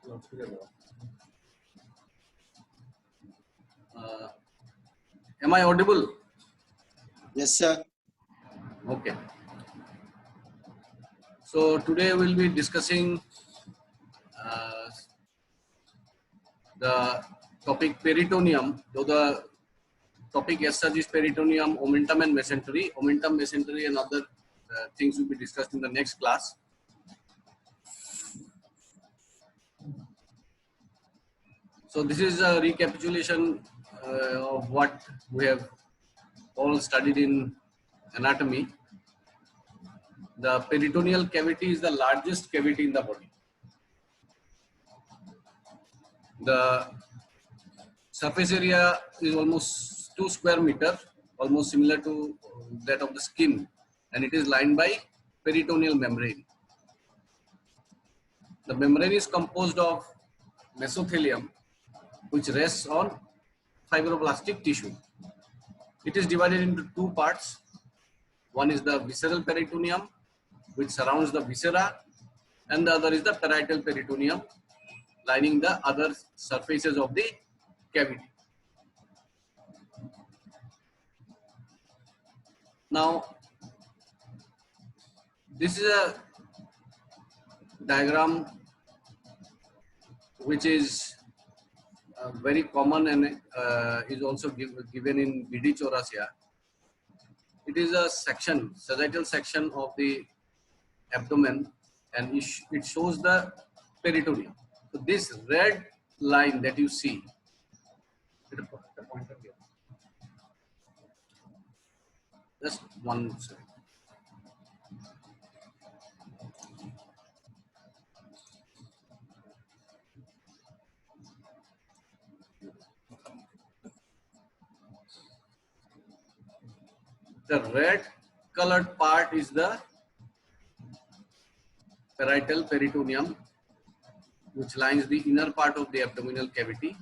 Uh, am I audible? Yes, sir. Okay. So today we'll be discussing the topic peritoneum. Though the topic as such is peritoneum, omentum and mesentery. Omentum, mesentery and other things will be discussed in the next class. So this is a recapitulation of what we have all studied in anatomy. The peritoneal cavity is the largest cavity in the body. The surface area is almost 2 square meter, almost similar to that of the skin, and it is lined by peritoneal membrane. The membrane is composed of mesothelium, which rests on fibroblastic tissue. It is divided into two parts. One is the visceral peritoneum, which surrounds the viscera, and the other is the parietal peritoneum, lining the other surfaces of the cavity. Now, this is a diagram which is very common and is also given in BD Chaurasia. It is a section, sagittal section of the abdomen, and it shows the peritoneum. So this red line that you see, just one second. The red colored part is the parietal peritoneum, which lines the inner part of the abdominal cavity.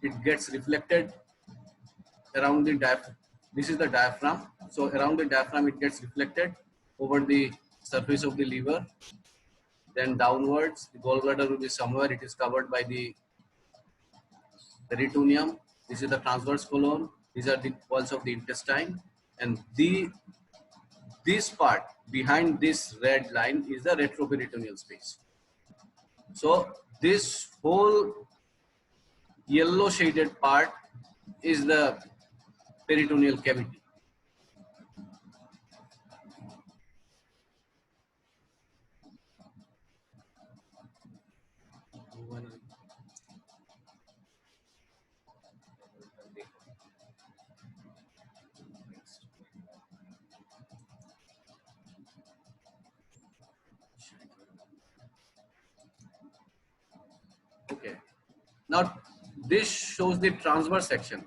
It gets reflected around the diaphragm. This is the diaphragm. So around the diaphragm, it gets reflected over the surface of the liver. Then downwards, the gallbladder will be somewhere. It is covered by the peritoneum. This is the transverse colon. These are the walls of the intestine. And this part behind this red line is the retroperitoneal space. So this whole yellow shaded part is the peritoneal cavity. Okay. Now this shows the transverse section.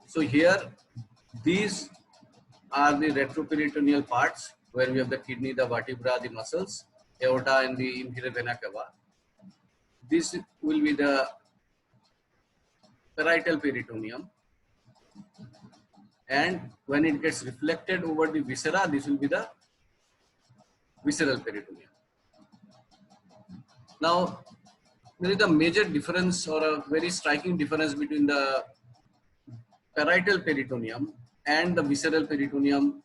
So here, these are the retroperitoneal parts where we have the kidney, the vertebra, the muscles, aorta, and the inferior vena cava. This will be the parietal peritoneum, and when it gets reflected over the viscera, this will be the visceral peritoneum. Now, there is a major difference or a very striking difference between the parietal peritoneum and the visceral peritoneum.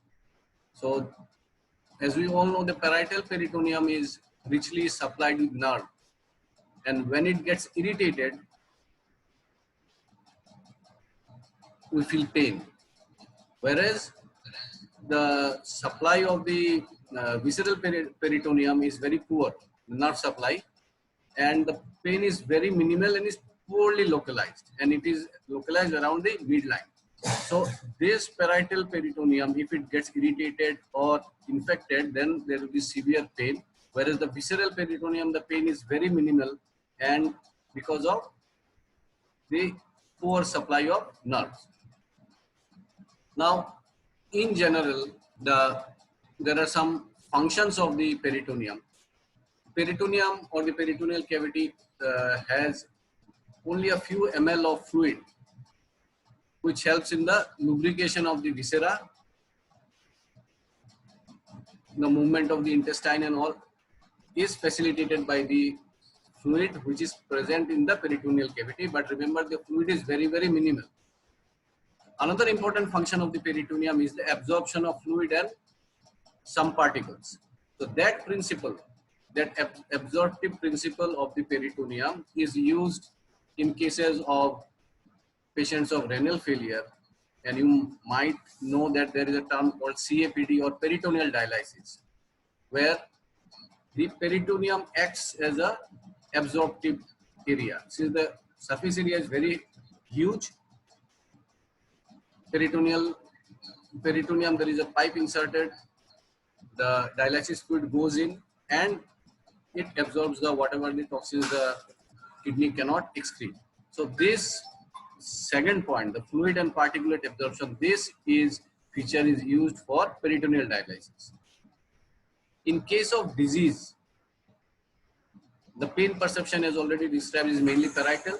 So, as we all know, the parietal peritoneum is richly supplied with nerve, and when it gets irritated, we feel pain. Whereas the supply of the visceral peritoneum is very poor, the nerve supply, and the pain is very minimal and is poorly localized, and it is localized around the midline. So this parietal peritoneum, if it gets irritated or infected, then there will be severe pain. Whereas the visceral peritoneum, the pain is very minimal, and because of the poor supply of nerves. Now, in general, there are some functions of the peritoneum. Peritoneum or the peritoneal cavity has only a few ml of fluid, which helps in the lubrication of the viscera, the movement of the intestine and all is facilitated by the fluid which is present in the peritoneal cavity, but remember the fluid is very, very minimal. Another important function of the peritoneum is the absorption of fluid and some particles. So that principle, that absorptive principle of the peritoneum is used in cases of patients of renal failure, and you might know that there is a term called CAPD or peritoneal dialysis, where the peritoneum acts as a absorptive area. Since the surface area is very huge, peritoneum there is a pipe inserted, the dialysis fluid goes in and it absorbs the whatever the toxins the kidney cannot excrete. So this second point, the fluid and particulate absorption, this feature is used for peritoneal dialysis. In case of disease, the pain perception as already described is mainly parietal,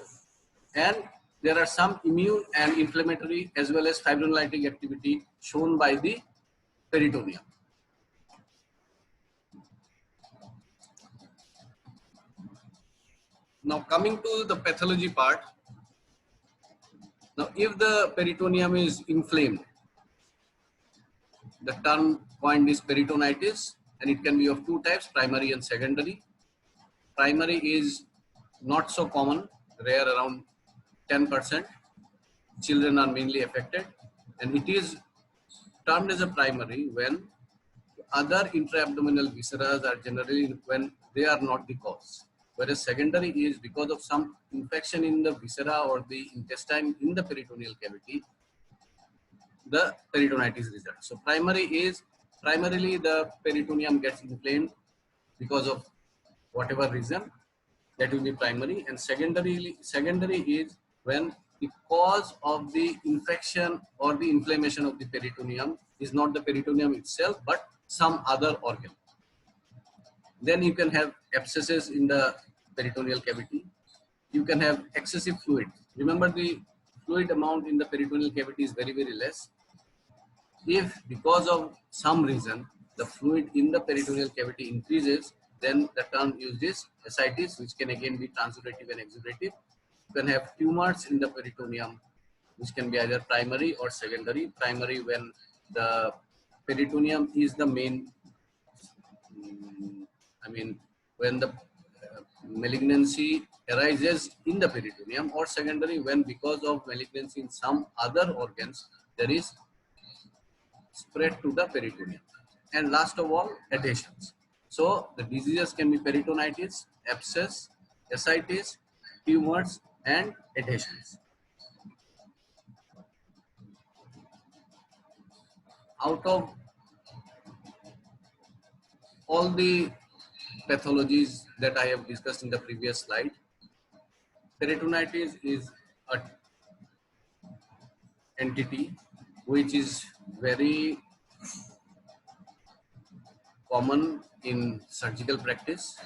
and there are some immune and inflammatory as well as fibrinolytic activity shown by the peritoneum. Now coming to the pathology part. Now if the peritoneum is inflamed, the term coined is peritonitis, and it can be of two types, primary and secondary. Primary is not so common, rare, around 10%. Children are mainly affected, and it is termed as a primary when other intra-abdominal viscera are generally when they are not the cause. Whereas secondary is because of some infection in the viscera or the intestine in the peritoneal cavity, the peritonitis results. So primary is primarily the peritoneum gets inflamed because of whatever reason, that will be primary. And secondary is when the cause of the infection or the inflammation of the peritoneum is not the peritoneum itself but some other organ. Then you can have abscesses in the peritoneal cavity. You can have excessive fluid. Remember, the fluid amount in the peritoneal cavity is very, very less. If because of some reason the fluid in the peritoneal cavity increases, then the term used is ascites, which can again be transudative and exudative. You can have tumors in the peritoneum, which can be either primary or secondary. Primary when the peritoneum is the main, when the malignancy arises in the peritoneum, or secondary when because of malignancy in some other organs there is spread to the peritoneum. And last of all, adhesions. So the diseases can be peritonitis, abscess, ascites, tumors, and adhesions. Out of all the pathologies that I have discussed in the previous slide, peritonitis is an entity which is very common in surgical practice.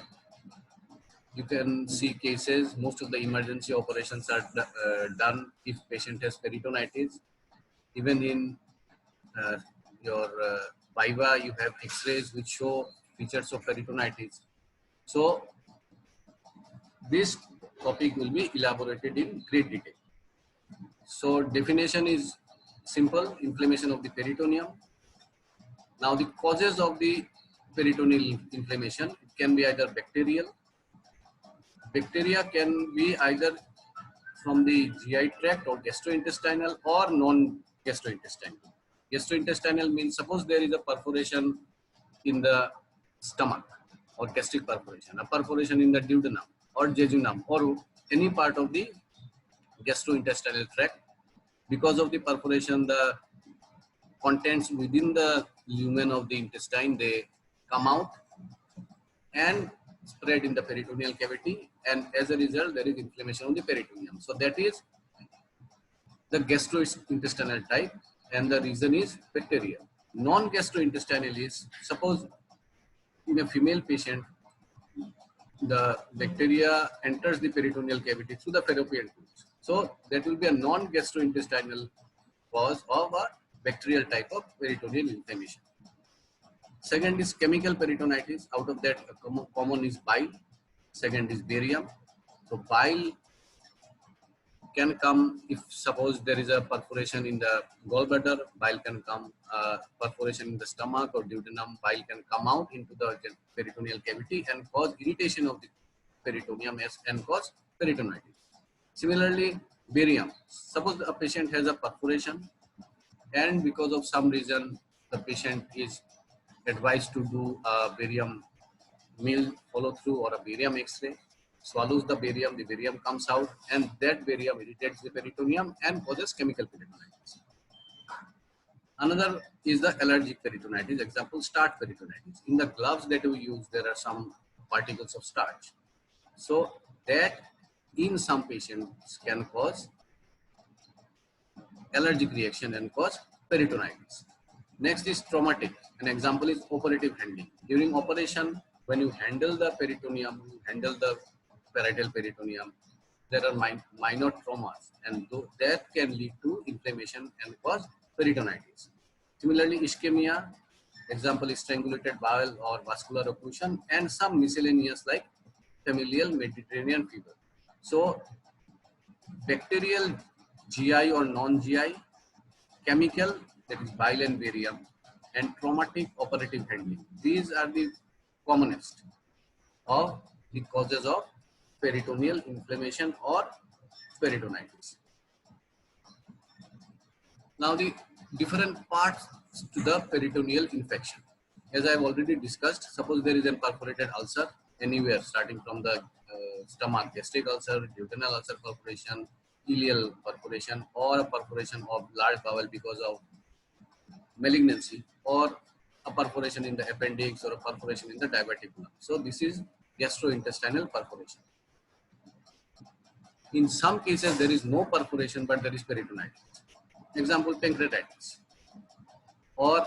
You can see cases, most of the emergency operations are done if patient has peritonitis. Even in your Viva, you have x-rays which show features of peritonitis. So this topic will be elaborated in great detail. So definition is simple: inflammation of the peritoneum. Now the causes of the peritoneal inflammation, it can be either bacterial. Bacteria can be either from the GI tract or gastrointestinal or non-gastrointestinal. Gastrointestinal means suppose there is a perforation in the stomach or gastric perforation, a perforation in the duodenum or jejunum or any part of the gastrointestinal tract. Because of the perforation, the contents within the lumen of the intestine, they come out and spread in the peritoneal cavity, and as a result there is inflammation of the peritoneum. So that is the gastrointestinal type, and the reason is bacterial. Non-gastrointestinal is, suppose in a female patient the bacteria enters the peritoneal cavity through the fallopian tubes. So that will be a non-gastrointestinal cause of a bacterial type of peritoneal inflammation. Second is chemical peritonitis. Out of that, common is bile. Second is barium. So bile can come if suppose there is a perforation in the gallbladder, bile can come, perforation in the stomach or duodenum, bile can come out into the peritoneal cavity and cause irritation of the peritoneum and cause peritonitis. Similarly, barium. Suppose a patient has a perforation and because of some reason the patient is advised to do a barium meal follow through or a barium X-ray, swallows the barium comes out and that barium irritates the peritoneum and causes chemical peritonitis. Another is the allergic peritonitis, example starch peritonitis. In the gloves that we use, there are some particles of starch. So that in some patients can cause allergic reaction and cause peritonitis. Next is traumatic. An example is operative handling. During operation, when you handle the peritoneum, you handle the parietal peritoneum, there are minor traumas and that can lead to inflammation and cause peritonitis. Similarly, ischemia, example is strangulated bowel or vascular occlusion and some miscellaneous like familial Mediterranean fever. So bacterial, GI or non-GI, chemical, that is bile and barium, and traumatic operative handling. These are the commonest of the causes of peritoneal inflammation or peritonitis. Now the different parts to the peritoneal infection. As I have already discussed, suppose there is a perforated ulcer anywhere starting from the stomach, gastric ulcer, duodenal ulcer perforation, ileal perforation or a perforation of large bowel because of malignancy or a perforation in the appendix or a perforation in the diverticulum. So this is gastrointestinal perforation. In some cases there is no perforation but there is peritonitis. Example pancreatitis or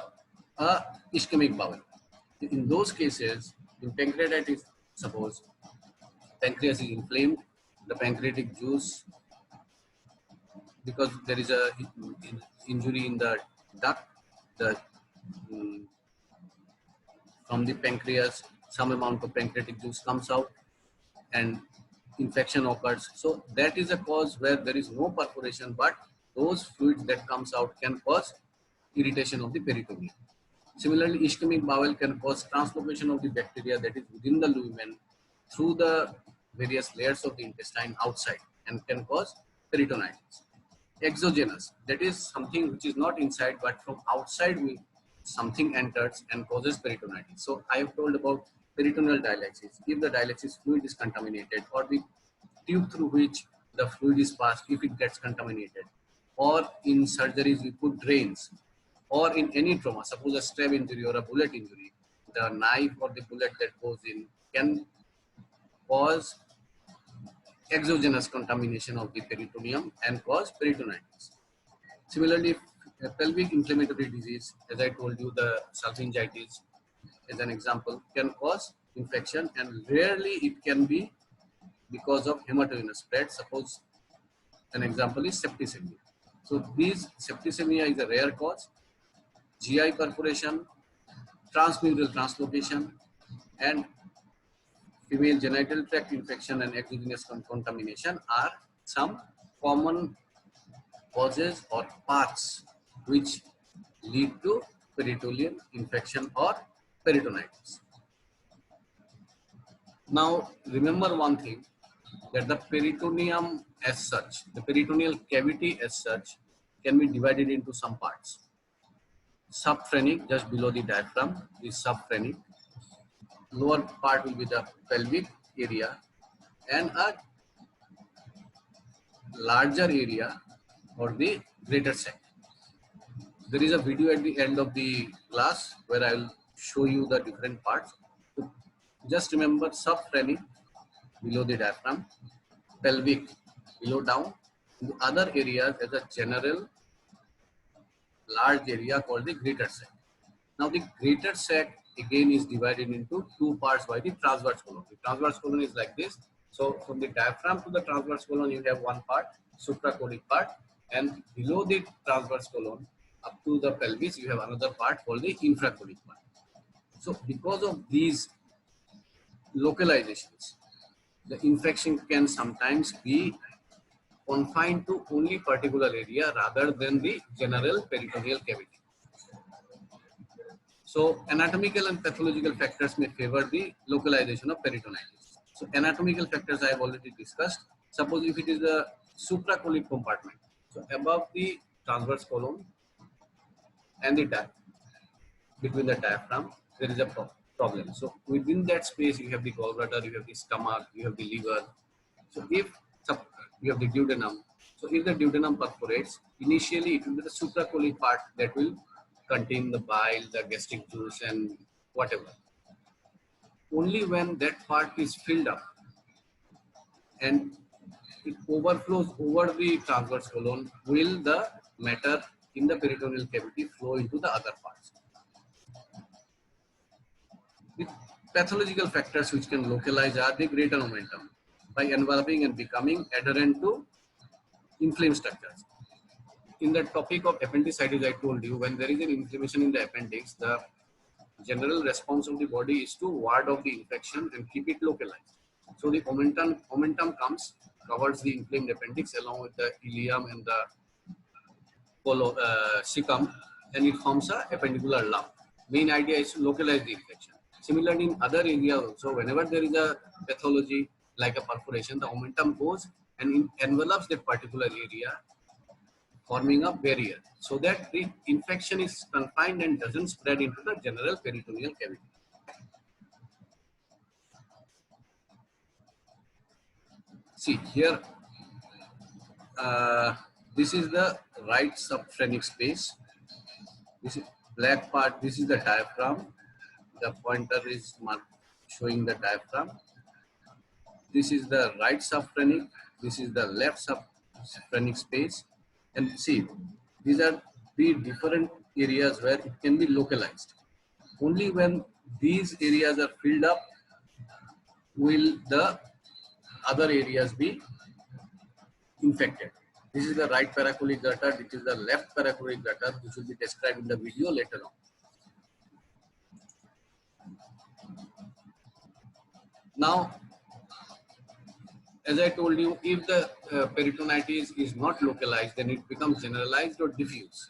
a ischemic bowel. In those cases, in pancreatitis, suppose pancreas is inflamed, the pancreatic juice, because there is a injury in the duct, the from the pancreas, some amount of pancreatic juice comes out and infection occurs. So that is a cause where there is no perforation, but those fluids that comes out can cause irritation of the peritoneum. Similarly, ischemic bowel can cause translocation of the bacteria that is within the lumen through the various layers of the intestine outside and can cause peritonitis. Exogenous, that is something which is not inside but from outside something enters and causes peritonitis. So I have told about peritoneal dialysis. If the dialysis fluid is contaminated or the tube through which the fluid is passed, if it gets contaminated, or in surgeries we put drains, or in any trauma, suppose a stab injury or a bullet injury, the knife or the bullet that goes in can cause exogenous contamination of the peritoneum and cause peritonitis. Similarly, pelvic inflammatory disease, as I told you, the salpingitis as an example, can cause infection and rarely it can be because of hematogenous spread. Suppose an example is septicemia. So these septicemia is a rare cause. GI perforation, transmural translocation, and female genital tract infection and exogenous contamination are some common causes or paths which lead to peritoneal infection or peritonitis. Now remember one thing, that the peritoneum as such, the peritoneal cavity as such can be divided into some parts. Subphrenic, just below the diaphragm, is subphrenic. Lower part will be the pelvic area and a larger area or the greater sac. There is a video at the end of the class where I will show you the different parts. So just remember subphrenic below the diaphragm, pelvic below down, the other areas as a general large area called the greater sac. Now the greater sac again is divided into two parts by the transverse colon. The transverse colon is like this. So from the diaphragm to the transverse colon you have one part, suprachoric part, and below the transverse colon up to the pelvis you have another part called the infrachoric part. So because of these localizations, the infection can sometimes be confined to only particular area rather than the general peritoneal cavity. So anatomical and pathological factors may favor the localization of peritonitis. So anatomical factors I have already discussed. Suppose if it is a supracollic compartment, so above the transverse colon and the between the diaphragm, there is a problem. So within that space, you have the gallbladder, you have the stomach, you have the liver. So if you have the duodenum, so if the duodenum perforates, initially it will be the supracollic part that will contain the bile, the gastric juice, and whatever. Only when that part is filled up and it overflows over the transverse colon will the matter in the peritoneal cavity flow into the other parts. The pathological factors which can localize are the greater omentum by enveloping and becoming adherent to inflamed structures. In the topic of appendicitis, I told you when there is an inflammation in the appendix, the general response of the body is to ward off the infection and keep it localized. So the omentum comes, covers the inflamed appendix along with the ileum and the cecum, and it forms a appendicular lump. Main idea is to localize the infection. Similarly, in other areas also, whenever there is a pathology like a perforation, the omentum goes and envelops that particular area, forming a barrier so that the infection is confined and doesn't spread into the general peritoneal cavity. See here, this is the right subphrenic space. This is black part, this is the diaphragm. The pointer is showing the diaphragm. This is the right subphrenic, this is the left subphrenic space. And see, these are the different areas where it can be localized. Only when these areas are filled up will the other areas be infected. This is the right paracollic gutter, this is the left paracollic gutter, which will be described in the video later on. Now, as I told you, if the peritonitis is not localized, then it becomes generalized or diffuse.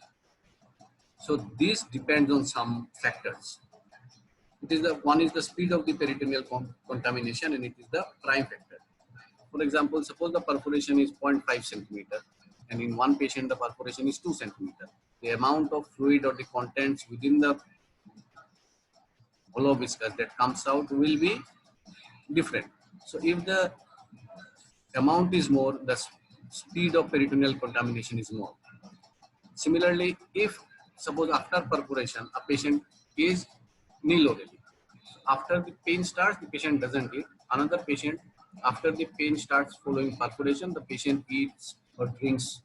So this depends on some factors. It is one is the speed of the peritoneal contamination, and it is the prime factor. For example, suppose the perforation is 0.5 centimeter, and in one patient the perforation is 2 centimeter. The amount of fluid or the contents within the hollow viscous that comes out will be different. So if the amount is more, the speed of peritoneal contamination is more. Similarly, if suppose after perforation a patient is nil orally, after the pain starts, the patient doesn't eat. Another patient, after the pain starts following perforation, the patient eats or drinks.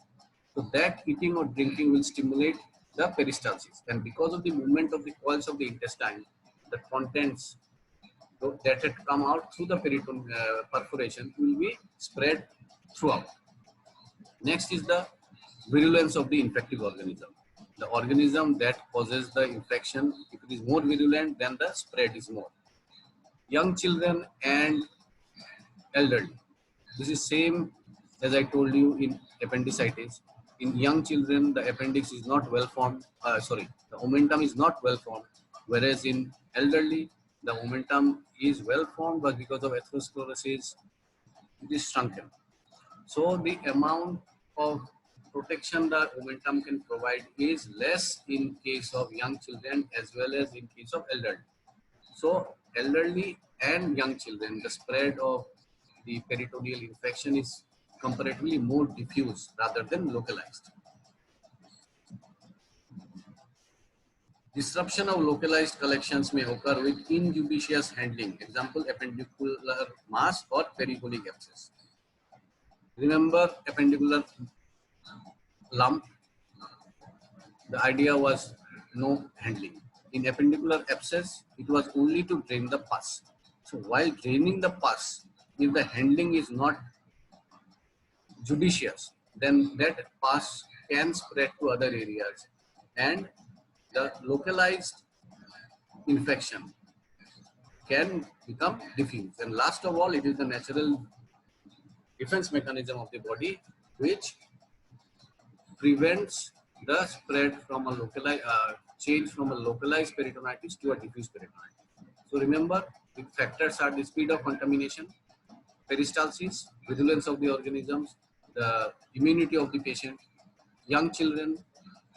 So that eating or drinking will stimulate the peristalsis, and because of the movement of the coils of the intestine, the contents that had come out through the perforation will be spread throughout. Next is the virulence of the infective organism. The organism that causes the infection, if it is more virulent, then the spread is more. Young children and elderly. This is same as I told you in appendicitis. In young children, the appendix is not well formed. The omentum is not well formed. Whereas in elderly, the omentum is well formed, but because of atherosclerosis, it is shrunken. So the amount of protection the omentum can provide is less in case of young children as well as in case of elderly. So elderly and young children, the spread of the peritoneal infection is comparatively more diffuse rather than localized. Disruption of localized collections may occur with injudicious handling, example appendicular mass or pericolic abscess. Remember appendicular lump, the idea was no handling. In appendicular abscess, it was only to drain the pus. So while draining the pus, if the handling is not judicious, then that pus can spread to other areas and the localized infection can become diffuse. And last of all, it is the natural defense mechanism of the body which prevents the spread from a localized change from a localized peritonitis to a diffuse peritonitis. So remember, the factors are the speed of contamination, peristalsis, vigilance of the organisms, the immunity of the patient, young children,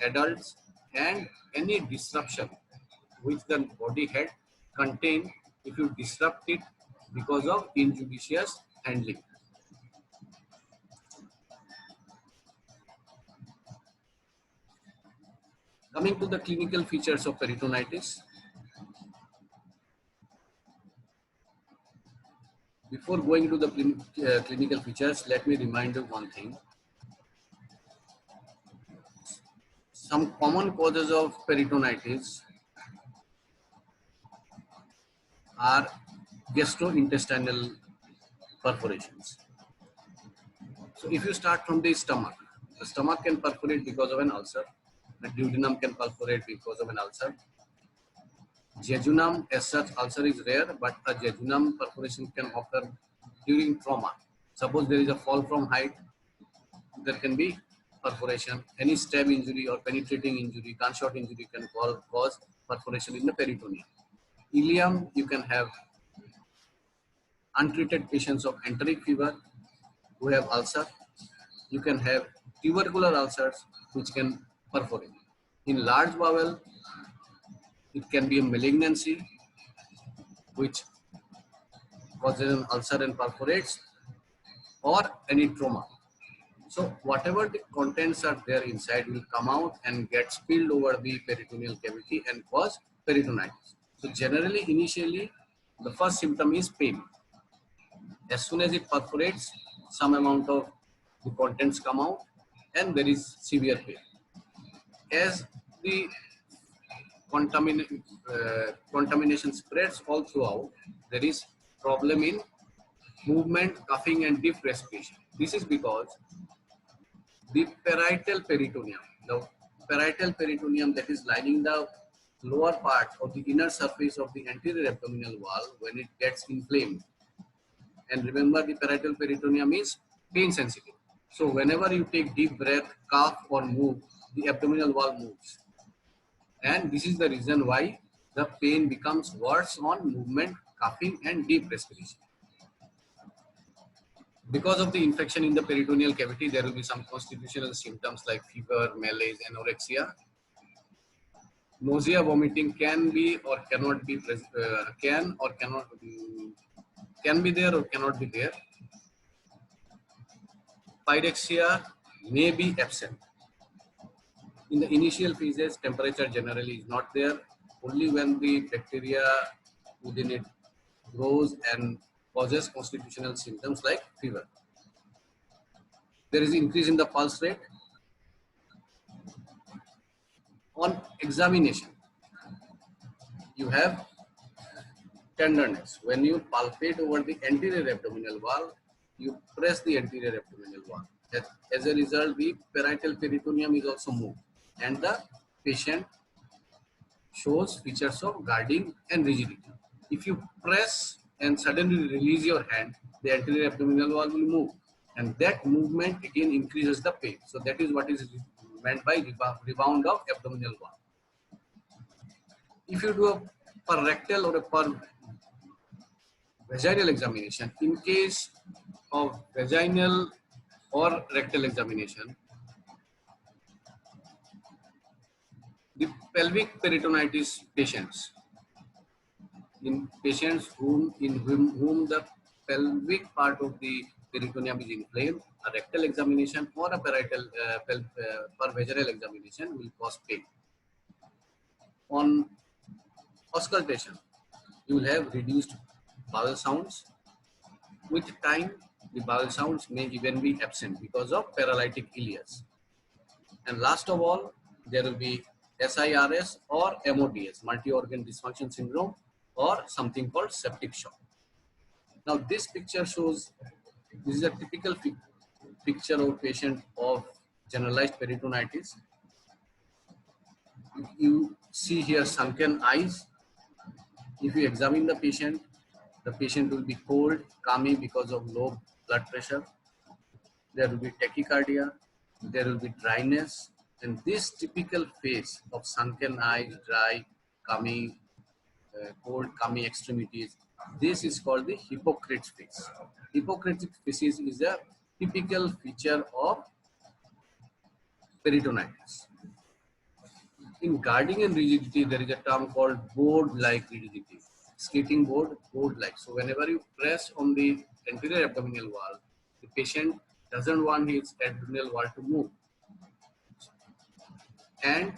adults, and any disruption which the body had contained if you disrupt it because of injudicious handling. Coming to the clinical features of peritonitis, before going to the clinical features, let me remind you one thing. Some common causes of peritonitis are gastrointestinal perforations. So if you start from the stomach can perforate because of an ulcer. The duodenum can perforate because of an ulcer. Jejunum, as such, ulcer is rare, but a jejunum perforation can occur during trauma. Suppose there is a fall from height, there can be perforation. Any stab injury or penetrating injury, gunshot injury can cause perforation in the peritoneum. Ileum, you can have untreated patients of enteric fever who have ulcer. You can have tubercular ulcers which can perforate. In large bowel, it can be a malignancy which causes an ulcer and perforates, or any trauma. So whatever the contents are there inside will come out and get spilled over the peritoneal cavity and cause peritonitis. So generally, initially, the first symptom is pain. As soon as it perforates, some amount of the contents come out and there is severe pain. As the contamination spreads all throughout, there is problem in movement, coughing and deep respiration. This is because the parietal peritoneum that is lining the lower part of the inner surface of the anterior abdominal wall, when it gets inflamed, and remember the parietal peritoneum is pain sensitive. So whenever you take deep breath, cough or move, the abdominal wall moves. And this is the reason why the pain becomes worse on movement, coughing and deep respiration. Because of the infection in the peritoneal cavity, there will be some constitutional symptoms like fever, malaise, anorexia. Nausea, vomiting can be or cannot be, can be there or cannot be there. Pyrexia may be absent. In the initial phases, temperature generally is not there. Only when the bacteria within it grows and causes constitutional symptoms like fever. There is increase in the pulse rate. On examination, you have tenderness. When you palpate over the anterior abdominal wall, you press the anterior abdominal wall. As a result, the parietal peritoneum is also moved and the patient shows features of guarding and rigidity. If you press and suddenly release your hand, the anterior abdominal wall will move, and that movement again increases the pain. So that is what is meant by rebound of abdominal wall. If you do a per rectal or a per vaginal examination, in case of vaginal or rectal examination, the pelvic peritonitis patients, in patients whom the pelvic part of the peritoneum is inflamed, a rectal examination or a parietal per vaginal examination will cause pain. On auscultation, you will have reduced bowel sounds. With time, the bowel sounds may even be absent because of paralytic ileus. And last of all, there will be SIRS or MODS, multi-organ dysfunction syndrome, or something called septic shock. Now this picture shows, this is a typical picture of patient of generalized peritonitis. You see here sunken eyes. If you examine the patient will be cold, clammy because of low blood pressure. there will be tachycardia, there will be dryness, and this typical phase of sunken eyes, dry, cummy, cold, cummy extremities, this is called the Hippocrates phase. Hippocrates phase is a typical feature of peritonitis. In guarding and rigidity, there is a term called board-like rigidity. Skating board, board-like. So whenever you press on the anterior abdominal wall, the patient doesn't want his abdominal wall to move. And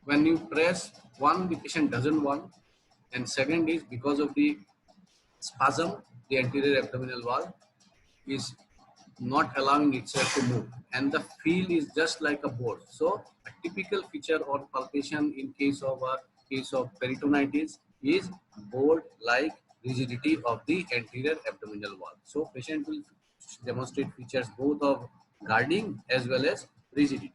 when you press, one, the patient doesn't want, and second is because of the spasm, the anterior abdominal wall is not allowing itself to move, and the feel is just like a board. So a typical feature or palpation in case of peritonitis is board-like rigidity of the anterior abdominal wall. So patient will demonstrate features both of guarding as well as rigidity.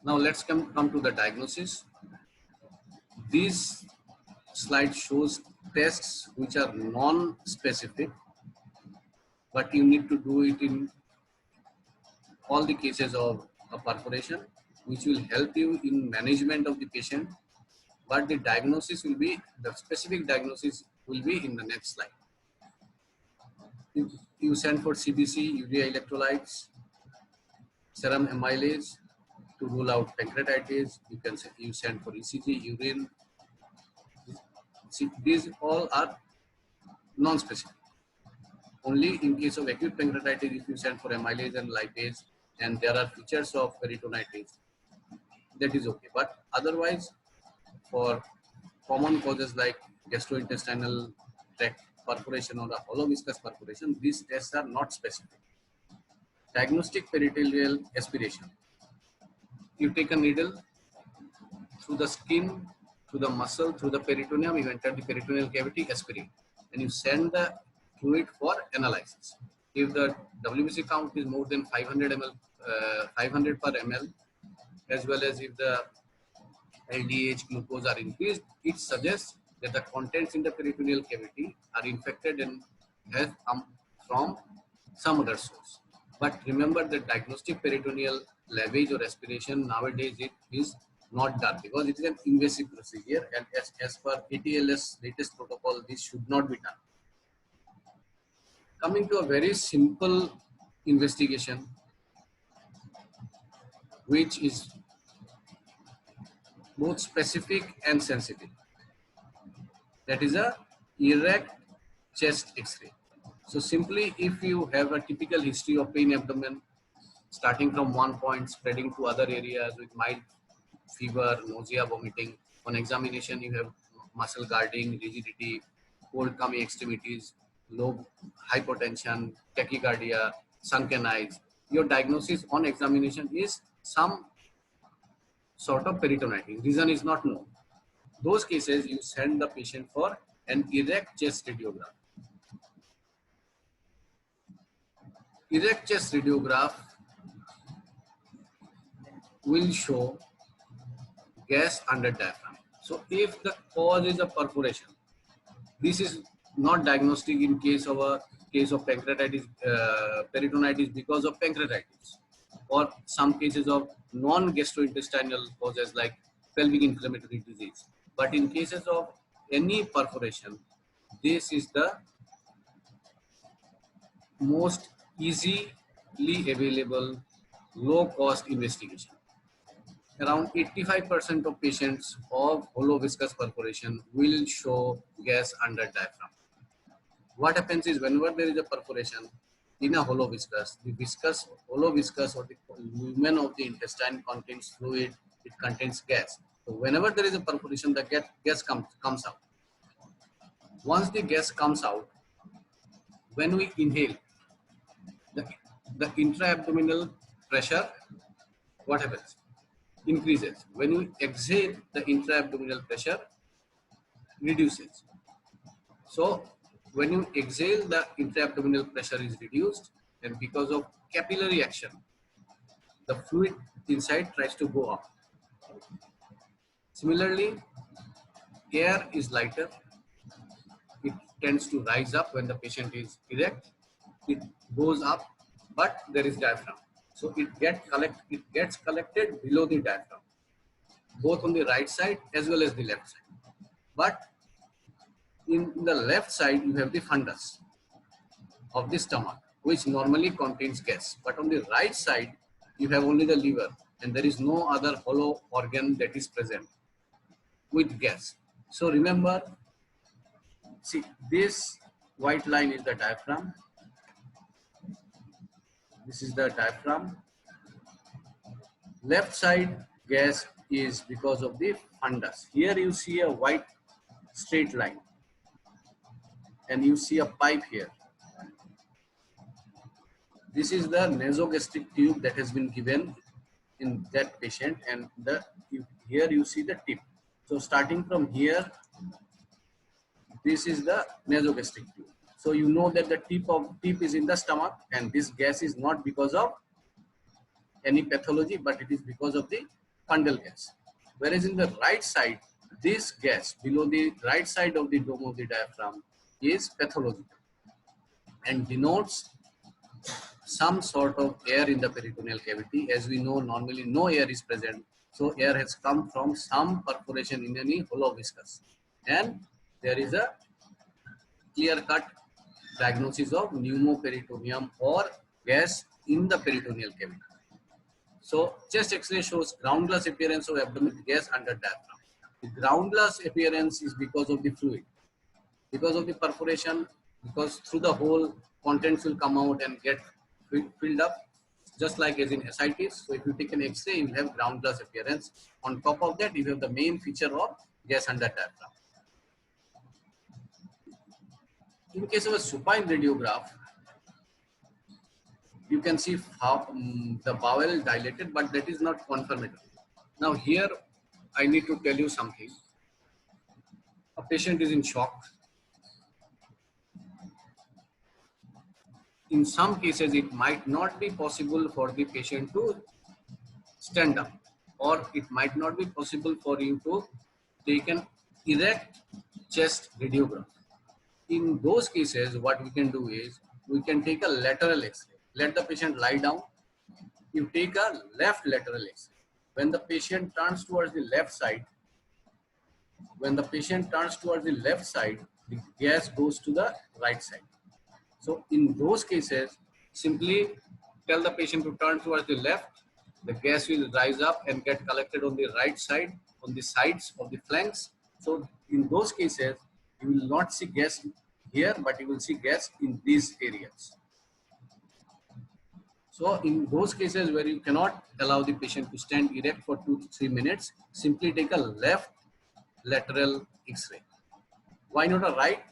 Now let's come to the diagnosis. This slide shows tests which are non-specific, but you need to do it in all the cases of a perforation, which will help you in management of the patient. But the diagnosis will be, the specific diagnosis will be in the next slide. You send for CBC, urea electrolytes, serum amylase to rule out pancreatitis. You send for ECG, urine. See, these all are non-specific. Only in case of acute pancreatitis, if you send for amylase and lipase, and there are features of peritonitis, that is okay. But otherwise, for common causes like gastrointestinal tract perforation or a hollow viscous perforation, these tests are not specific. Diagnostic peritoneal aspiration. You take a needle through the skin, through the muscle, through the peritoneum, you enter the peritoneal cavity, aspirate, and you send the fluid for analysis. If the WBC count is more than 500 ml, 500 per ml, as well as if the LDH, glucose are increased, it suggests that the contents in the peritoneal cavity are infected and have come from some other source. But remember that diagnostic peritoneal lavage or aspiration nowadays it is not done because it is an invasive procedure, and as per ATLS latest protocol, this should not be done. Coming to a very simple investigation, which is both specific and sensitive. That is a erect chest X-ray. So simply if you have a typical history of pain abdomen, starting from one point, spreading to other areas with mild fever, nausea, vomiting, on examination you have muscle guarding, rigidity, cold cummy extremities, low hypotension, tachycardia, sunken eyes, your diagnosis on examination is some sort of peritonitis. Reason is not known. Those cases you send the patient for an erect chest radiograph. Erect chest radiograph will show gas under diaphragm. So if the cause is a perforation, this is not diagnostic in case of pancreatitis, peritonitis because of pancreatitis, or some cases of non-gastrointestinal causes like pelvic inflammatory disease. But in cases of any perforation, this is the most easily available low-cost investigation. Around 85% of patients of hollow viscous perforation will show gas under diaphragm. What happens is whenever there is a perforation in a hollow viscous, the hollow viscous or the lumen of the intestine contains fluid, it contains gas. So whenever there is a perforation, the gas comes out. Once the gas comes out, when we inhale, the intra-abdominal pressure, what happens? Increases. When we exhale, the intra-abdominal pressure reduces. So when you exhale, the intra-abdominal pressure is reduced, and because of capillary action, the fluid inside tries to go up. Similarly, air is lighter. It tends to rise up when the patient is erect. It goes up, but there is diaphragm. So it gets collected below the diaphragm, both on the right side as well as the left side. But in the left side, you have the fundus of the stomach, which normally contains gas. But on the right side, you have only the liver, and there is no other hollow organ that is present with gas. So remember, see, this white line is the diaphragm. This is the diaphragm. Left side gas is because of the fundus. Here you see a white straight line, and you see a pipe here. This is the nasogastric tube that has been given in that patient, and here you see the tip. So starting from here, this is the nasogastric tube. So you know that the tip is in the stomach, and this gas is not because of any pathology, but it is because of the fundal gas. Whereas in the right side, this gas below the right side of the dome of the diaphragm is pathological and denotes some sort of air in the peritoneal cavity. As we know, normally no air is present, so air has come from some perforation in any hollow viscus, and there is a clear-cut diagnosis of pneumoperitoneum or gas in the peritoneal cavity. So chest X-ray shows ground glass appearance of abdominal gas under diaphragm. The ground glass appearance is because of the fluid, because of the perforation, because through the hole contents will come out and get filled up, just like as in ascites. So if you take an X-ray, you will have ground glass appearance. On top of that, you have the main feature of gas under diaphragm. In case of a supine radiograph, you can see how the bowel dilated, but that is not confirmatory. Now here, I need to tell you something. A patient is in shock. In some cases, it might not be possible for the patient to stand up, or it might not be possible for you to take an erect chest radiograph. In those cases, what we can do is we can take a lateral X-ray. Let the patient lie down. You take a left lateral X-ray. When the patient turns towards the left side, the gas goes to the right side. So in those cases, simply tell the patient to turn towards the left. The gas will rise up and get collected on the right side, on the sides of the flanks. So in those cases, you will not see gas here, but you will see gas in these areas. So in those cases where you cannot allow the patient to stand erect for 2 to 3 minutes, simply take a left lateral X-ray. Why not a right?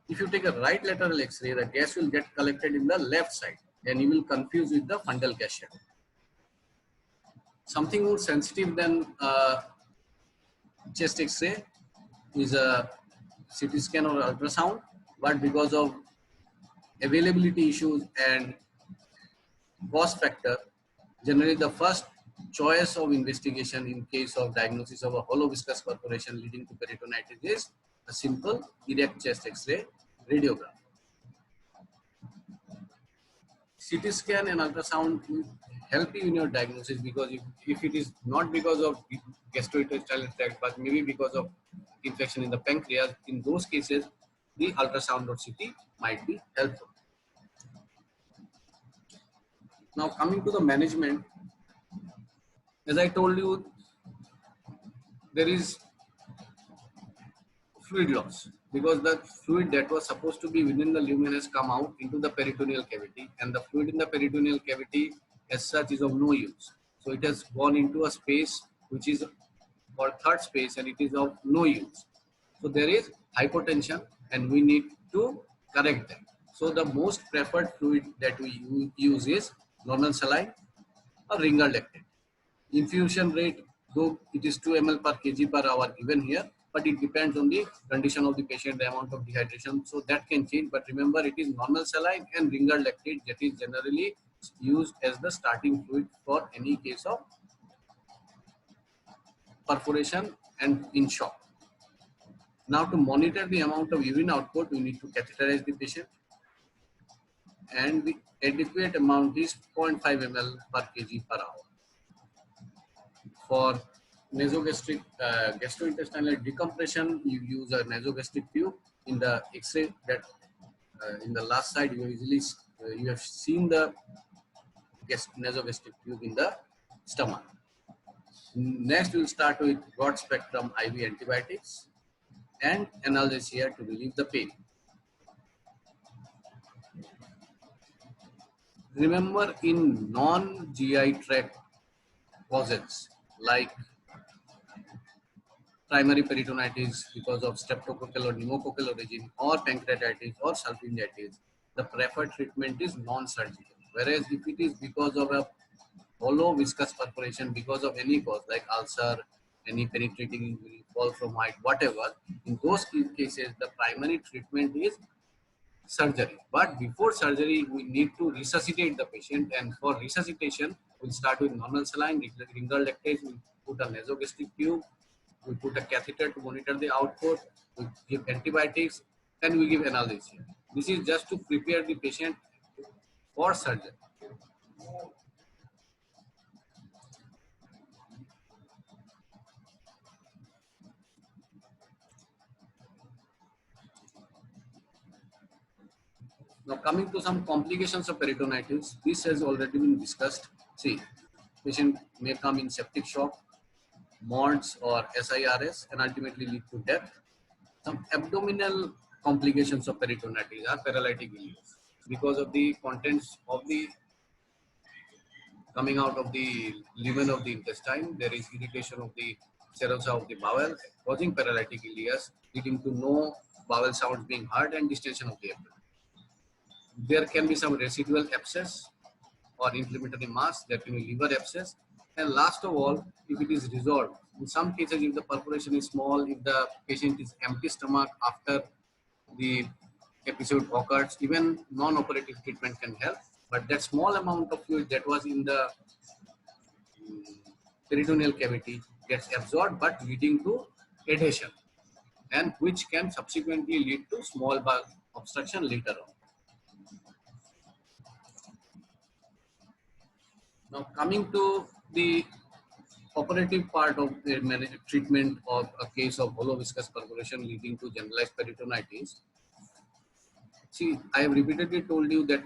If you take a right lateral X-ray, the gas will get collected in the left side, and you will confuse with the fundal gas shadow. Something more sensitive than chest X-ray is a CT scan or ultrasound, but because of availability issues and cost factor, generally the first choice of investigation in case of diagnosis of a hollow viscous perforation leading to peritonitis is a simple erect chest X-ray radiograph. CT scan and ultrasound will help you in your diagnosis, because if it is not because of gastrointestinal tract, but maybe because of infection in the pancreas, in those cases, the ultrasound or CT might be helpful. Now coming to the management, as I told you, there is fluid loss because the fluid that was supposed to be within the lumen has come out into the peritoneal cavity, and the fluid in the peritoneal cavity as such is of no use. So it has gone into a space which is called third space, and it is of no use. So there is hypotension, and we need to correct that. So the most preferred fluid that we use is normal saline or Ringer lactate. Infusion rate, though it is 2 ml per kg per hour given here, but it depends on the condition of the patient, the amount of dehydration, so that can change. But remember, it is normal saline and Ringer lactate that is generally used as the starting fluid for any case of perforation and in shock. Now to monitor the amount of urine output, we need to catheterize the patient, and the adequate amount is 0.5 ml per kg per hour. For nasogastric gastrointestinal decompression, you use a nasogastric tube. In the X-ray that in the last slide, you have seen the nasogastric tube in the stomach. Next, we'll start with broad spectrum IV antibiotics and analgesia to relieve the pain. Remember, in non-GI tract causes like primary peritonitis because of streptococcal or pneumococcal origin, or pancreatitis or salpingitis, the preferred treatment is non-surgical. Whereas if it is because of a hollow viscous perforation because of any cause like ulcer, any penetrating injury, fall from height, whatever, in those cases the primary treatment is surgery. But before surgery, we need to resuscitate the patient, and for resuscitation, we'll start with normal saline, ringal lactate, we put a nasogastric tube, we put a catheter to monitor the output, we give antibiotics, and we give analgesia. This is just to prepare the patient for surgery. Now coming to some complications of peritonitis, this has already been discussed. See, patient may come in septic shock, MODS or SIRS, and ultimately lead to death. Some abdominal complications of peritonitis are paralytic ileus. Because of the contents of the coming out of the lumen of the intestine, there is irritation of the serosa of the bowel, causing paralytic ileus, leading to no bowel sounds being heard and distension of the abdomen. There can be some residual abscess or inflammatory mass, there can be liver abscess. And last of all, if it is resolved, in some cases, if the perforation is small, if the patient is empty stomach after the episode occurs, even non-operative treatment can help. But that small amount of fluid that was in the peritoneal cavity gets absorbed, but leading to adhesion, and which can subsequently lead to small bowel obstruction later on. Now coming to the operative part of the treatment of a case of hollow viscous perforation leading to generalized peritonitis. See, I have repeatedly told you that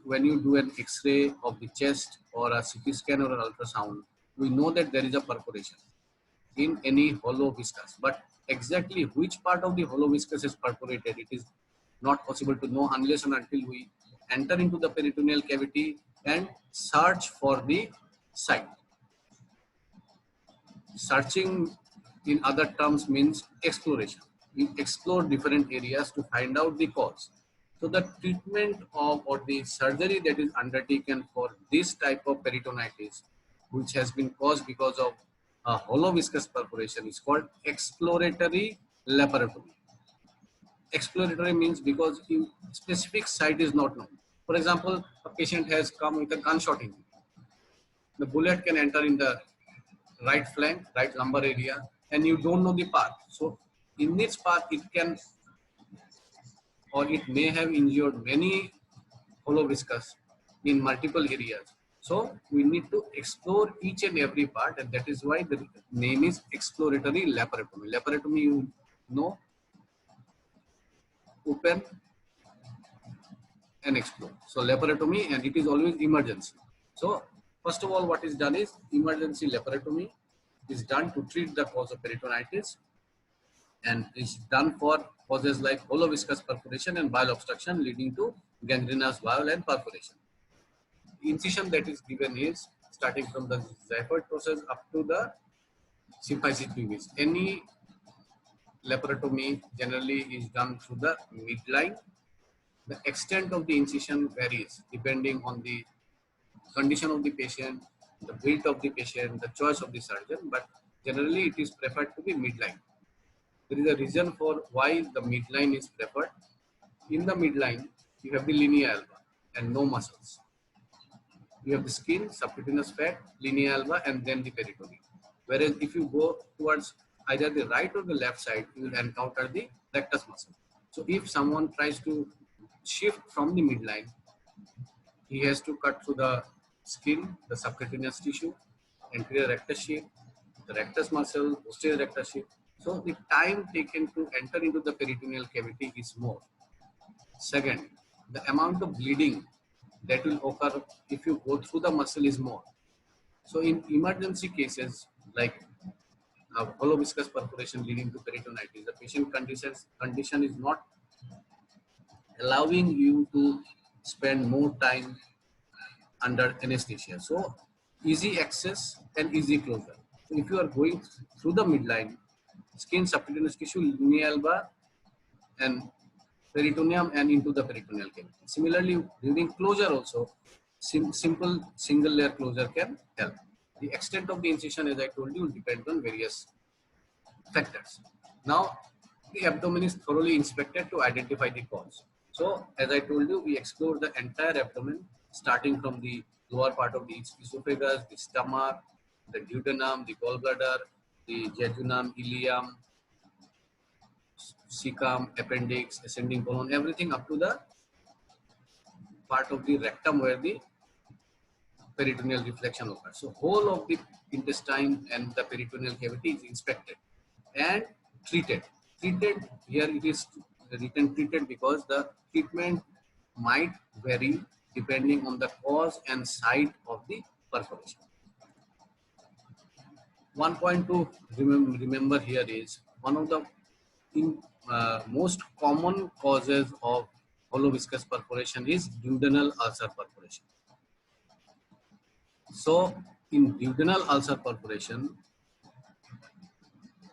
when you do an X-ray of the chest or a CT scan or an ultrasound, we know that there is a perforation in any hollow viscous, but exactly which part of the hollow viscous is perforated, it is not possible to know unless and until we enter into the peritoneal cavity and search for the site. Searching, in other terms, means exploration. We explore different areas to find out the cause. So the treatment of or the surgery that is undertaken for this type of peritonitis, which has been caused because of a hollow viscous perforation, is called exploratory laparotomy. Exploratory means because the specific site is not known. For example, a patient has come with a gunshot injury. The bullet can enter in the right flank, right lumbar area, and you don't know the path. So in this path, it can or it may have injured many hollow viscous in multiple areas. So we need to explore each and every part, and that is why the name is exploratory laparotomy. Laparotomy, you know, open and explore. So laparotomy, and it is always emergency. So first of all, what is done is emergency laparotomy is done to treat the cause of peritonitis, and is done for causes like hollow viscous perforation and bile obstruction leading to gangrenous bowel and perforation. The incision that is given is starting from the xiphoid process up to the symphysis pubis. Any laparotomy generally is done through the midline. The extent of the incision varies depending on the condition of the patient, the weight of the patient, the choice of the surgeon, but generally it is preferred to be midline. There is a reason for why the midline is preferred. In the midline, you have the linea alba and no muscles. You have the skin, subcutaneous fat, linea alba, and then the peritoneum. Whereas if you go towards either the right or the left side, you will encounter the rectus muscle. So if someone tries to shift from the midline, he has to cut through the skin, the subcutaneous tissue, anterior rectus sheath, the rectus muscle, posterior rectus sheath. So the time taken to enter into the peritoneal cavity is more. Second, the amount of bleeding that will occur if you go through the muscle is more. So in emergency cases like hollow viscous perforation leading to peritonitis, the patient condition is not allowing you to spend more time under anesthesia. So easy access and easy closure. So if you are going through the midline, skin, subcutaneous tissue, linea alba, and peritoneum and into the peritoneal cavity. Similarly, during closure also, simple single layer closure can help. The extent of the incision, as I told you, will depend on various factors. Now, the abdomen is thoroughly inspected to identify the cause. So, as I told you, we explore the entire abdomen, starting from the lower part of the esophagus, the stomach, the duodenum, the gallbladder, the jejunum, ileum, cecum, appendix, ascending colon, everything up to the part of the rectum where the peritoneal reflection occurs. So whole of the intestine and the peritoneal cavity is inspected and treated. Treated, here it is written treated because the treatment might vary depending on the cause and site of the perforation. One point to remember here is one of the most common causes of hollow viscous perforation is duodenal ulcer perforation. So in duodenal ulcer perforation,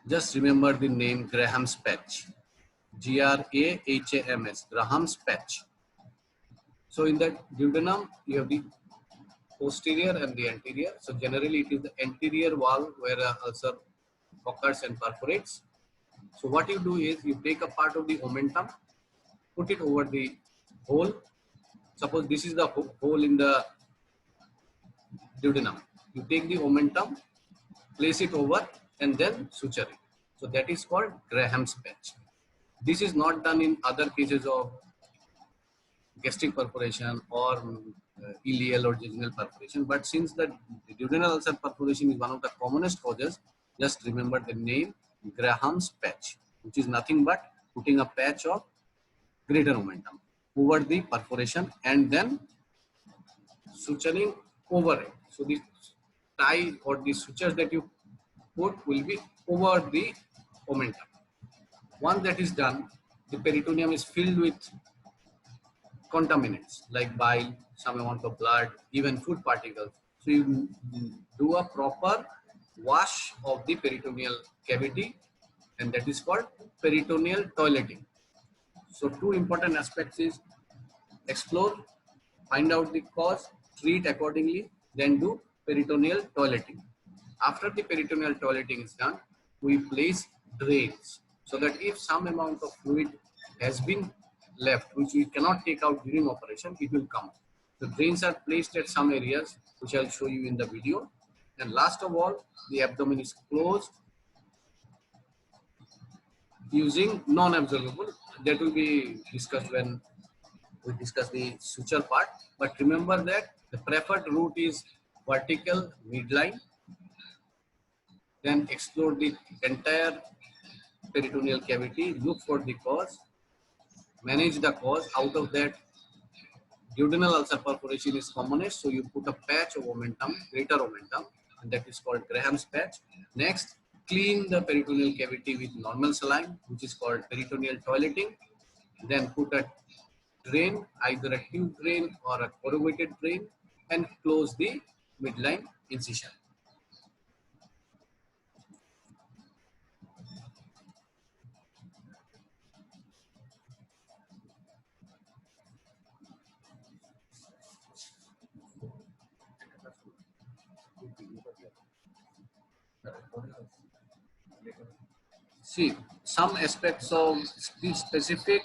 just remember the name Graham's patch, Grahams, Graham's patch. So in the duodenum, you have the posterior and the anterior. So generally it is the anterior wall where the ulcer occurs and perforates. So what you do is you take a part of the omentum, put it over the hole. Suppose this is the hole in the duodenum. You take the omentum, place it over and then suture it. So that is called Graham's patch. This is not done in other cases of gastric perforation or ileal or jejunal perforation. But since the duodenal ulcer perforation is one of the commonest causes, just remember the name Graham's patch, which is nothing but putting a patch of greater omentum over the perforation and then suturing over it. So the tie or the sutures that you put will be over the omentum. Once that is done, the peritoneum is filled with contaminants like bile, some amount of blood, even food particles. So you do a proper wash of the peritoneal cavity, and that is called peritoneal toileting. So two important aspects is explore, find out the cause, treat accordingly, then do peritoneal toileting. After the peritoneal toileting is done, we place drains so that if some amount of fluid has been left, which we cannot take out during operation, it will come. The drains are placed at some areas, which I'll show you in the video. And last of all, the abdomen is closed using non-absorbable. That will be discussed when we discuss the suture part. But remember that the preferred route is vertical midline. Then explore the entire peritoneal cavity, look for the cause, manage the cause. Out of that, duodenal ulcer perforation is commonest, so you put a patch of omentum, greater omentum, and that is called Graham's patch. Next, clean the peritoneal cavity with normal saline, which is called peritoneal toileting. Then put a drain, either a tube drain or a corrugated drain, and close the midline incision. See, some aspects of the specific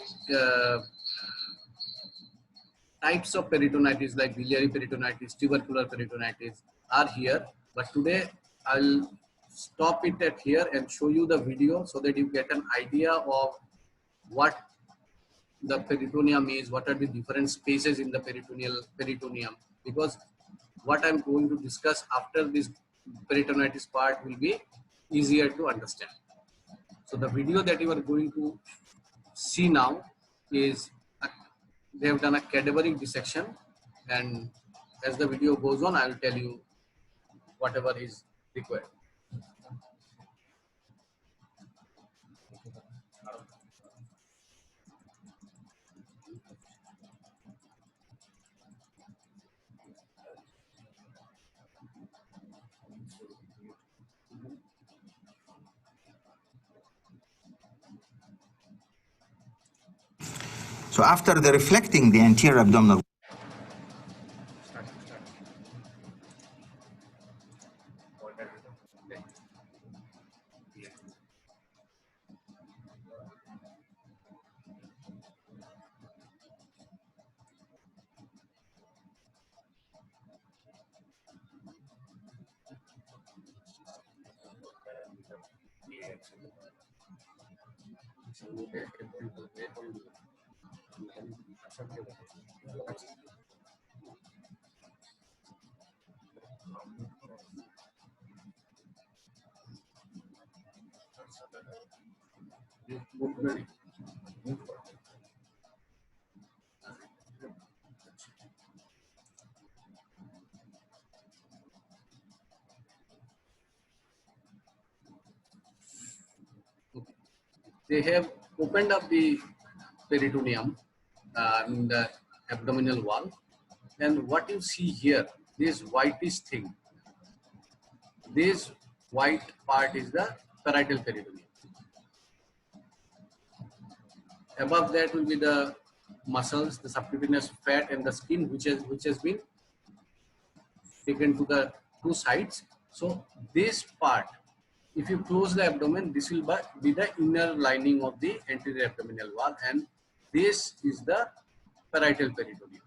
types of peritonitis like biliary peritonitis, tubercular peritonitis are here. But today I'll stop it at here and show you the video so that you get an idea of what the peritoneum is, what are the different spaces in the peritoneum, because what I'm going to discuss after this peritonitis part will be easier to understand. So the video that you are going to see now is they have done a cadaveric dissection, and as the video goes on, I will tell you whatever is required. So after the reflecting the anterior abdominal They have opened up the peritoneum in the abdominal wall, and what you see here, this whitish thing, this white part is the parietal peritoneum. Above that will be the muscles, the subcutaneous fat, and the skin, which has been taken to the two sides. So this part, if you close the abdomen, this will be the inner lining of the anterior abdominal wall, and this is the parietal peritoneum.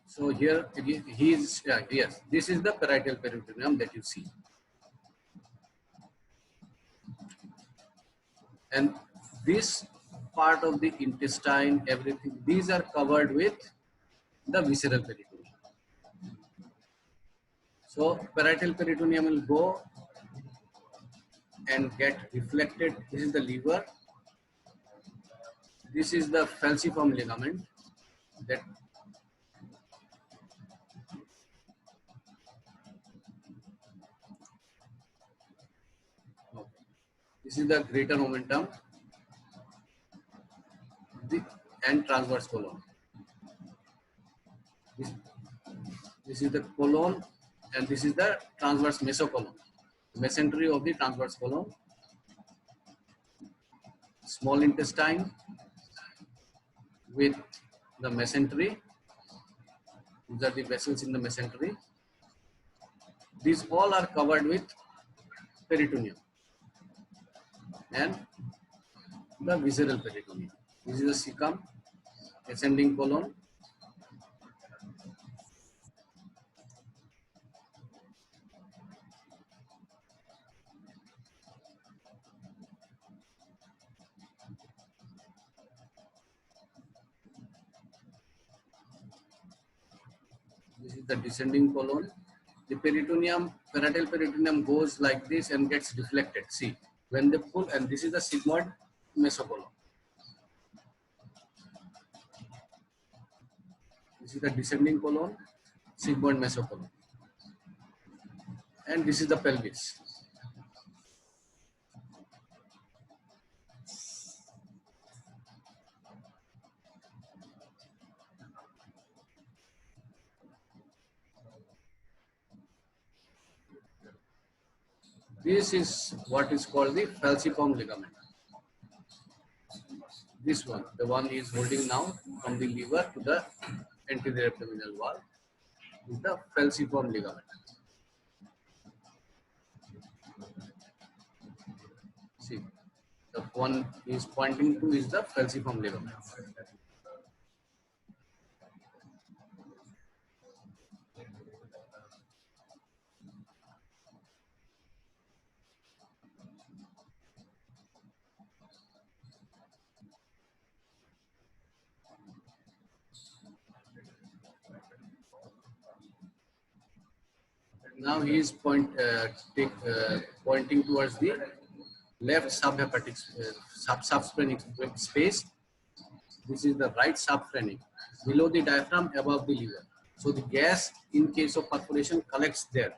So here again, yes, this is the parietal peritoneum that you see. And this part of the intestine, everything, these are covered with the visceral peritoneum. So parietal peritoneum will go and get reflected. This is the liver. This is the falciform ligament that this is the greater omentum and transverse colon. This is the colon, and this is the transverse mesocolon, mesentery of the transverse colon. Small intestine with the mesentery. These are the vessels in the mesentery. These all are covered with peritoneum and the visceral peritoneum. This is the cecum, ascending colon. This is the descending colon. The peritoneum, parietal peritoneum goes like this and gets deflected. See, when they pull, and this is the sigmoid mesocolon. This is the descending colon, sigmoid mesocolon. And this is the pelvis. This is what is called the falciform ligament. This one, the one he is holding now from the liver to the anterior abdominal wall, is the falciform ligament. See, the one he is pointing to is the falciform ligament. Now he is pointing towards the left subhepatic subphrenic space. This is the right subphrenic, below the diaphragm, above the liver. So the gas, in case of perforation, collects there.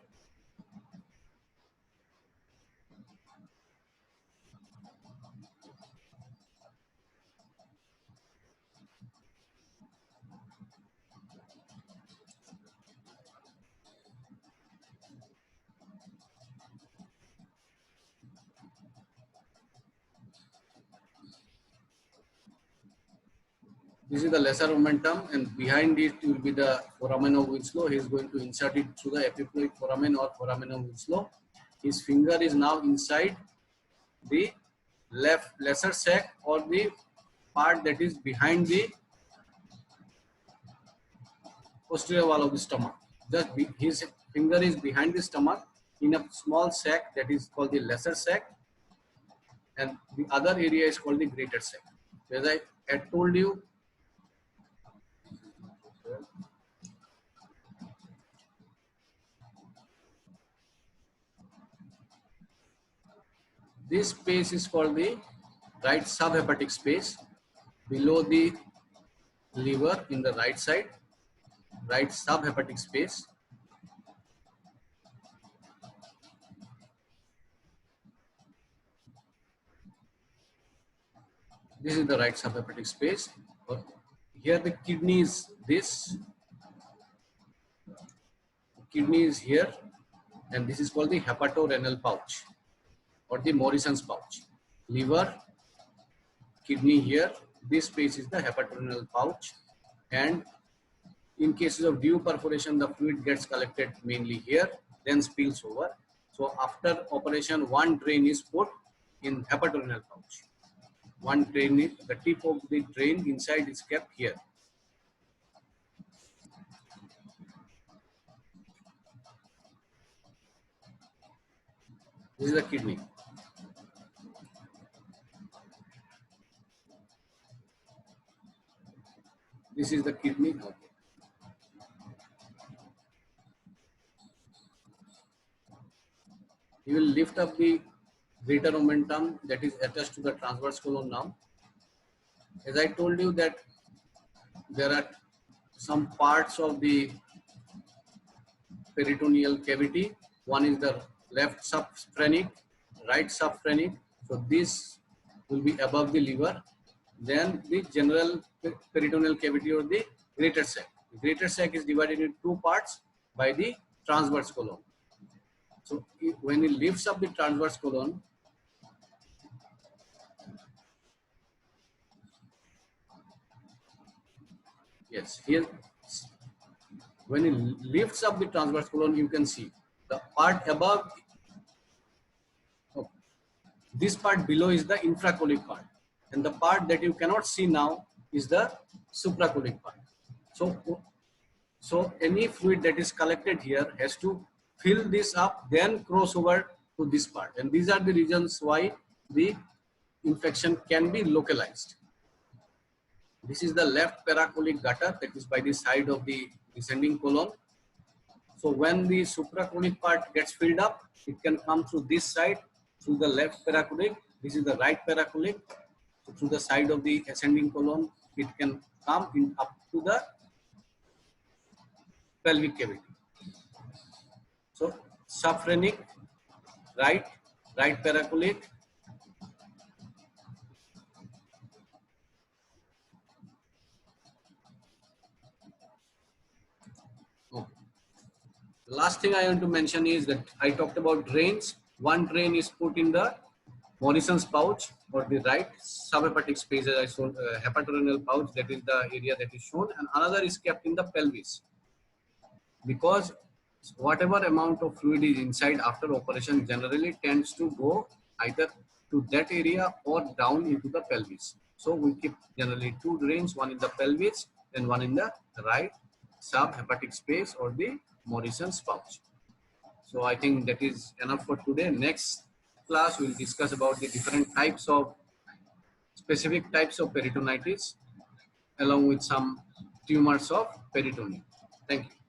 This is the lesser momentum, and behind it will be the foramen of Winslow. He is going to insert it through the epiploic foramen or foramen of Winslow. His finger is now inside the left lesser sac, or the part that is behind the posterior wall of the stomach. His finger is behind the stomach in a small sac that is called the lesser sac, and the other area is called the greater sac. As I had told you, this space is called the right subhepatic space, below the liver in the right side, right subhepatic space. This is the right subhepatic space. Here the kidney is this. Kidney is here, and this is called the hepatorenal pouch or the Morrison's pouch. Liver, kidney here. This space is the hepatorenal pouch, and in cases of due perforation, the fluid gets collected mainly here, then spills over. So after operation, one drain is put in hepatorenal pouch. One drain, the tip of the drain inside is kept here. This is the kidney. This is the kidney. Okay. You will lift up the greater momentum that is attached to the transverse colon now. As I told you that there are some parts of the peritoneal cavity. One is the left subphrenic, right subphrenic. So this will be above the liver. Then the general peritoneal cavity or the greater sac. The greater sac is divided into two parts by the transverse colon. So when it lifts up the transverse colon, yes, here, when it lifts up the transverse colon, you can see the part above, this part below is the infracolic part, and the part that you cannot see now is the supracolic part. So any fluid that is collected here has to fill this up, then cross over to this part, and these are the reasons why the infection can be localized. This is the left paracolic gutter that is by the side of the descending colon. So when the supracolic part gets filled up, it can come through this side, through the left paracolic. This is the right paracolic. So through the side of the ascending colon, it can come in up to the pelvic cavity. So subphrenic, right paracolic, the last thing I want to mention is that I talked about drains. One drain is put in the Morrison's pouch or the right subhepatic space, as I showed, hepatorenal pouch, that is the area that is shown, and another is kept in the pelvis, because whatever amount of fluid is inside after operation generally tends to go either to that area or down into the pelvis. So we keep generally two drains, one in the pelvis and one in the right subhepatic space or the Morrison's pouch. So I think that is enough for today. Next class we'll discuss about the different types of specific types of peritonitis along with some tumors of peritoneum. Thank you.